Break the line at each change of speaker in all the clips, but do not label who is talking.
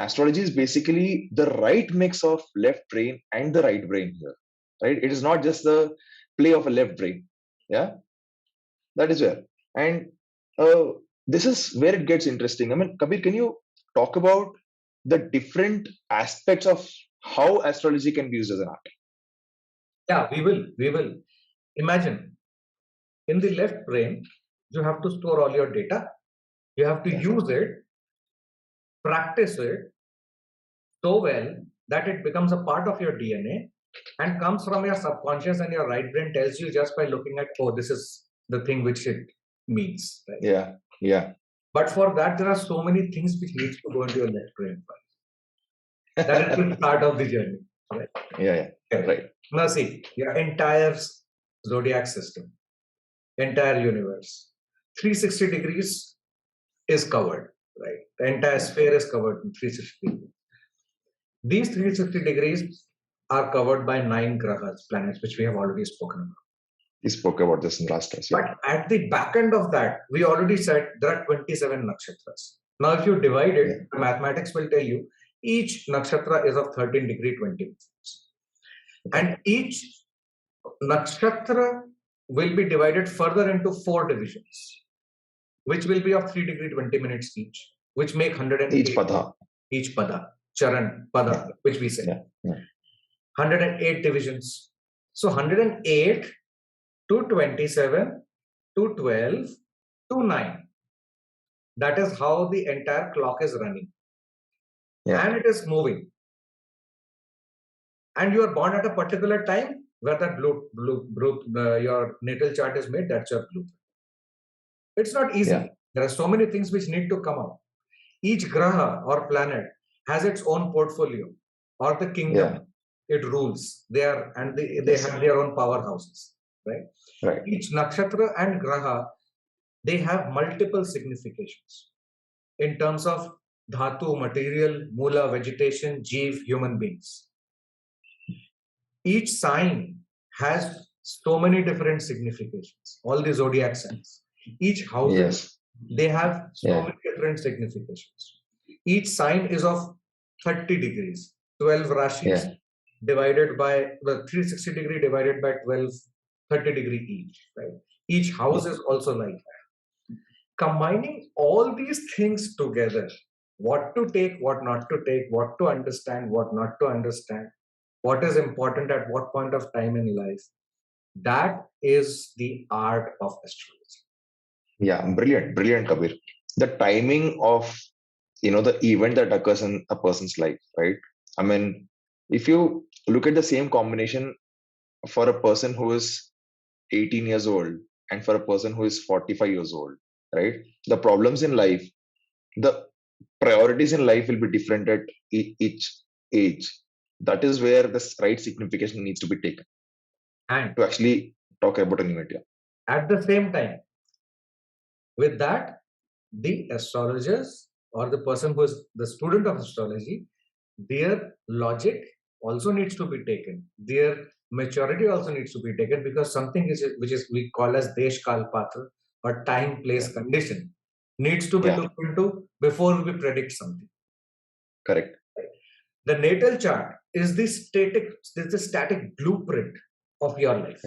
astrology is basically the right mix of left brain and the right brain here, right? It is not just the play of a left brain. Yeah, that is where. And uh, this is where it gets interesting. I mean, Kabir, can you talk about the different aspects of how astrology can be used as an art?
Yeah, we will. We will. Imagine in the left brain, you have to store all your data. You have to
Yeah.
use it, practice it so well that it becomes a part of your DNA and comes from your subconscious, and your right brain tells you just by looking at, oh, this is the thing which it means. Right?
Yeah. Yeah.
But for that, there are so many things which needs to go into your left brain first. That is the start of the journey. Right?
Yeah.
Okay.
Right.
Now see, your entire zodiac system, entire universe, 360 degrees is covered, right? The entire sphere is covered in 360 degrees. These 360 degrees are covered by 9 grahas, planets, which we have already spoken about.
We spoke about this in last class. Yeah.
But at the back end of that, we already said there are 27 nakshatras. Now, if you divide it, mathematics will tell you each nakshatra is of 13 degree 20 minutes. And each nakshatra will be divided further into 4 divisions, which will be of 3 degree 20 minutes each, which make 108.
Each pada.
Each pada, charan, pada, which we say. 108 divisions. So 108 to 27 to 12 to 9. That is how the entire clock is running. And it is moving. And you are born at a particular time where that your natal chart is made, that's your blueprint. It's not easy.
Yeah.
There are so many things which need to come out. Each graha or planet has its own portfolio or the kingdom it rules. They have their own powerhouses. Right? Each nakshatra and graha, they have multiple significations in terms of dhatu, material, mula, vegetation, jeev, human beings. Each sign has so many different significations, all the zodiac signs. Each house, they have so many different significations. Each sign is of 30 degrees, 12 rashis divided by the 360 degree divided by 12, 30 degree each. Right? Each house is also like that. Combining all these things together, what to take, what not to take, what to understand, what not to understand, what is important at what point of time in life, that is the art of astrology.
Yeah, brilliant, Kabir. The timing of the event that occurs in a person's life, right? I mean, if you look at the same combination for a person who is 18 years old and for a person who is 45 years old, right? The problems in life, the priorities in life will be different at each age. That is where the right signification needs to be taken
and
to actually talk about an event.
At the same time, with that, the astrologers or the person who is the student of astrology, their logic also needs to be taken. Their maturity also needs to be taken, because something which is we call as desh kal patra or time, place, condition needs to be looked into before we predict something.
Correct.
The natal chart is the static blueprint of your life.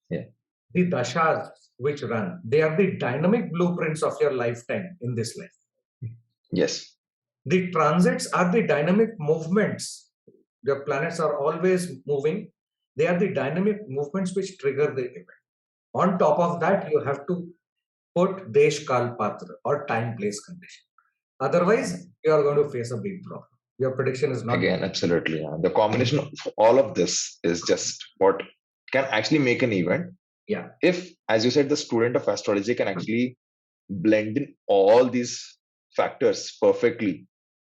The dashas which run, they are the dynamic blueprints of your lifetime in this life.
Yes.
The transits are the dynamic movements. The planets are always moving. They are the dynamic movements which trigger the event. On top of that, you have to put desh kal patra or time, place, condition. Otherwise, you are going to face a big problem. Your prediction is not.
Again, absolutely. Yeah. The combination of all of this is just what can actually make an event.
Yeah.
If, as you said, the student of astrology can actually blend in all these factors perfectly,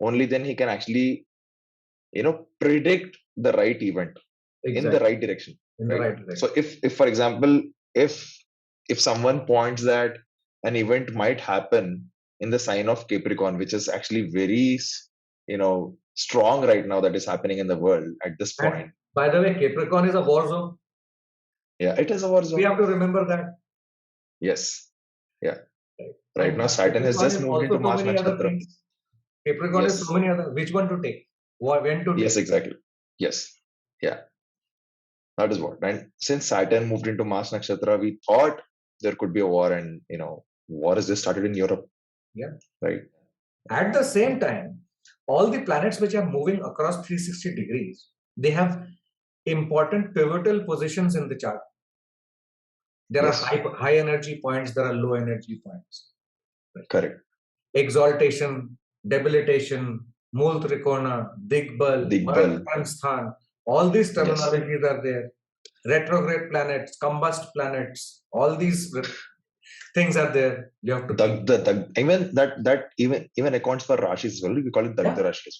only then he can actually, predict the right event in the right direction. So if for example, if someone points that an event might happen in the sign of Capricorn, which is actually very, strong right now, that is happening in the world at this point.
And by the way, Capricorn is a war zone.
Yeah, it is a war zone.
We have to remember that.
Yes. Yeah. Right now, Saturn has just moved into Mars Nakshatra.
Capricorn is
Yes.
so many other. Which one to take? When to take?
Yes, exactly. Yes. Yeah. That is what. And since Saturn moved into Mars Nakshatra, we thought there could be a war, and war has just started in Europe.
Yeah.
Right.
At the same time, all the planets which are moving across 360 degrees, they have important pivotal positions in the chart. There
Yes.
are high energy points, there are low energy points. Right?
Correct.
Exaltation, debilitation, Mool Trikona, Digbal,
Digbal.
Sthan, all these
Yes.
terminologies are there. Retrograde planets, combust planets, all these things are there. You have to
Even that accounts for Rashis as well. We call it Dagda Rashi.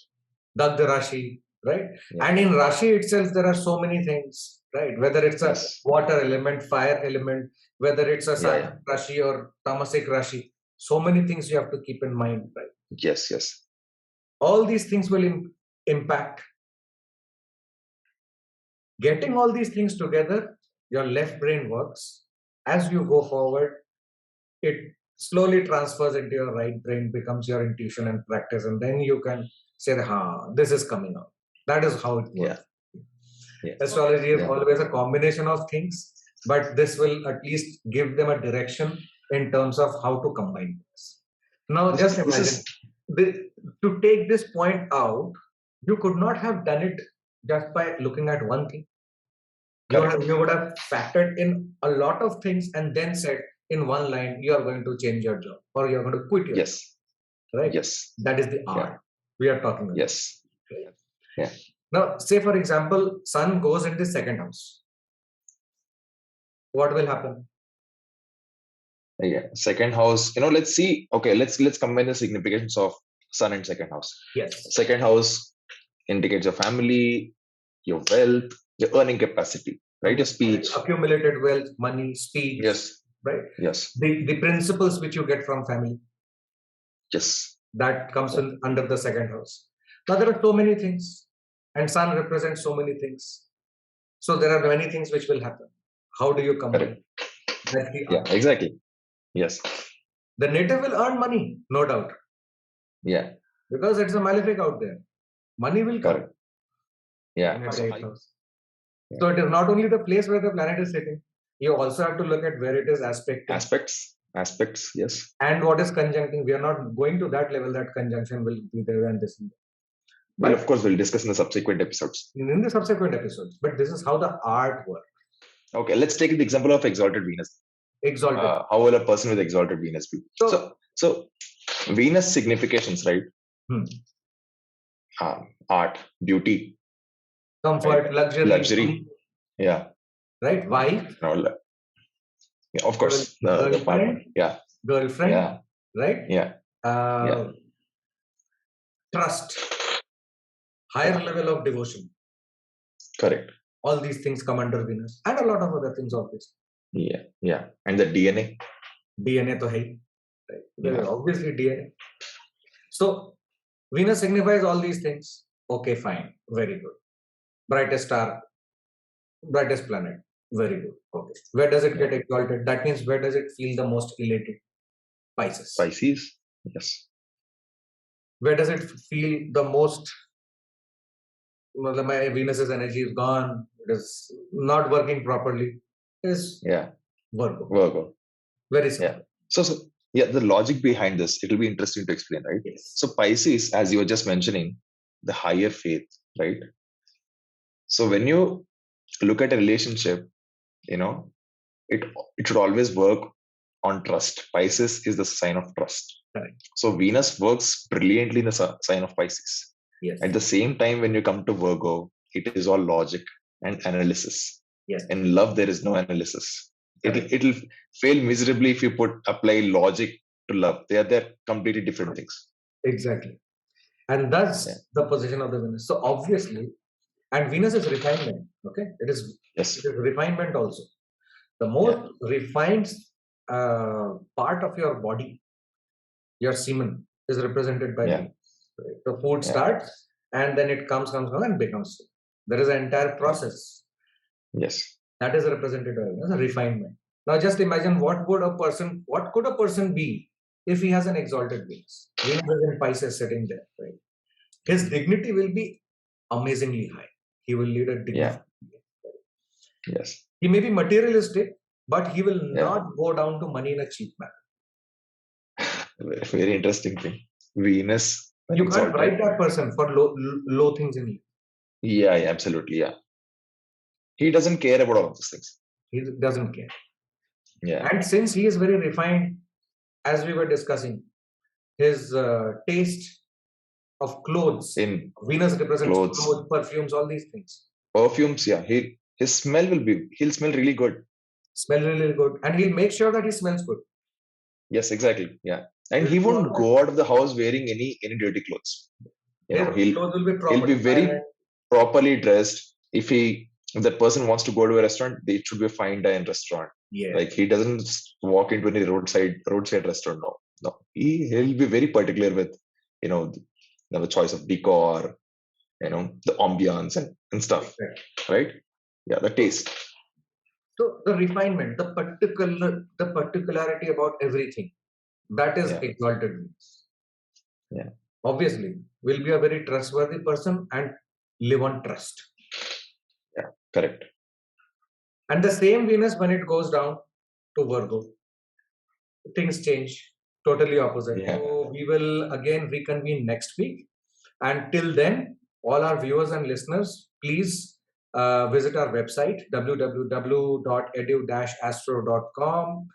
Dagda Rashi, right? Yeah. And in Rashi itself, there are so many things, right? Whether it's a water element, fire element, whether it's a Sattvic Rashi or Tamasic Rashi, so many things you have to keep in mind, right?
Yes, yes.
All these things will impact. Getting all these things together, your left brain works. As you go forward, it slowly transfers into your right brain, becomes your intuition and practice, and then you can say, this is coming out. That is how it works. Yeah. Astrology is always a combination of things, but this will at least give them a direction in terms of how to combine this. Now, just imagine, to take this point out, you could not have done it just by looking at one thing. You would have factored in a lot of things and then said, in one line, you are going to change your job or you're going to quit your job. Right? Yes. That is the art we are talking about.
Yes.
Right? Yeah. Now, say for example, Sun goes in the second house. What will happen?
Yeah. Second house, let's see. Okay, let's combine the significations of Sun and second house.
Yes.
Second house indicates your family, your wealth, your earning capacity, right? Your speech.
Accumulated wealth, money, speech.
Yes.
Right?
Yes.
The principles which you get from family.
Yes.
That comes in under the second house. Now there are so many things, and Sun represents so many things. So there are many things which will happen. How do you combine? That's the art.
Exactly. Yes.
The native will earn money, no doubt.
Yeah.
Because it's a malefic out there. Money will come.
Correct. Yeah.
So it is not only the place where the planet is sitting. You also have to look at where it is aspected.
Aspects, yes.
And what is conjuncting. We are not going to that level that conjunction will be there and this.
Well, of course, we'll discuss in the subsequent episodes.
In the subsequent episodes. But this is how the art works.
Okay, let's take the example of exalted Venus.
Exalted.
How will a person with exalted Venus be? So Venus significations, right? Art, beauty,
comfort,
right? Luxury. Yeah.
Right? Wife.
Yeah, of course. The partner. Yeah.
Girlfriend.
Yeah.
Right?
Yeah.
Trust. Higher level of devotion.
Correct.
All these things come under Venus. And a lot of other things, obviously.
Yeah. And the DNA.
DNA to hai. Right? Obviously DNA. So Venus signifies all these things. Okay, fine. Very good. Brightest star. Brightest planet. Very good. Okay. Where does it get exalted? That means where does it feel the most elated? Pisces.
Yes.
Where does it feel the most? My Venus's energy is gone. It is not working properly. Is Virgo. Very simple.
So the logic behind this, it will be interesting to explain, right?
Yes.
So Pisces, as you were just mentioning, the higher faith, right? So when you look at a relationship, it should always work on trust. Pisces is the sign of trust.
Right.
So Venus works brilliantly in the sign of Pisces.
Yes.
At the same time, when you come to Virgo, it is all logic and analysis.
Yes.
In love, there is no analysis.
Correct.
It'll fail miserably if you apply logic to love. They're completely different things.
Exactly. And that's the position of the Venus. So obviously, and Venus is refinement. Okay, it is refinement also. The most refined part of your body, your semen, is represented by Venus. Right? The food starts and then it comes and becomes. There is an entire process.
Yes.
That is represented by Venus, a refinement. Now just imagine what could a person be if he has an exalted Venus. Venus is in Pisces sitting there, right? His dignity will be amazingly high. He will lead a dignified life.
Yes.
He may be materialistic, but he will
Yeah.
not go down to money in a cheap manner.
Very interesting thing. Venus.
You can't bribe that person for low things in life.
Yeah, absolutely. Yeah. He doesn't care about all those things.
He doesn't care.
Yeah.
And since he is very refined, as we were discussing, his taste of clothes, Venus represents clothes, perfumes, all these things.
Perfumes, yeah. He'll smell really good.
Smell really good. And he'll make sure that he smells good.
Yes, exactly. Yeah. And he won't go out of the house wearing any dirty clothes. He'll be very properly dressed. If that person wants to go to a restaurant, it should be a fine dine restaurant.
Yeah.
Like he doesn't walk into any roadside restaurant. No. He'll be very particular with, the choice of decor, the ambiance and stuff. Right? Yeah, the taste.
So the refinement, the particularity about everything, that is exalted Venus.
Yeah.
Obviously, will be a very trustworthy person and live on trust.
Yeah, correct.
And the same Venus, when it goes down to Virgo, things change. Totally opposite.
Yeah.
So we will again reconvene next week. And till then, all our viewers and listeners, please visit our website www.edu-astro.com.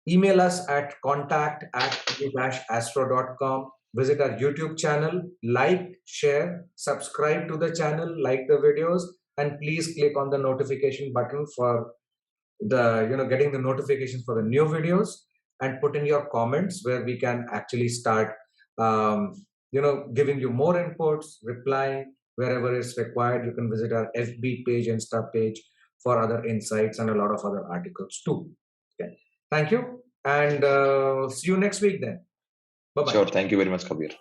Email us at contact@edu-astro.com. Visit our YouTube channel, like, share, subscribe to the channel, like the videos, and please click on the notification button for getting the notifications for the new videos, and put in your comments where we can actually start giving you more inputs, replying wherever it's required. You can visit our FB page, Insta page for other insights and a lot of other articles too. Okay. Thank you, and see you next week then. Bye-bye.
Sure. Thank you very much, Kabir.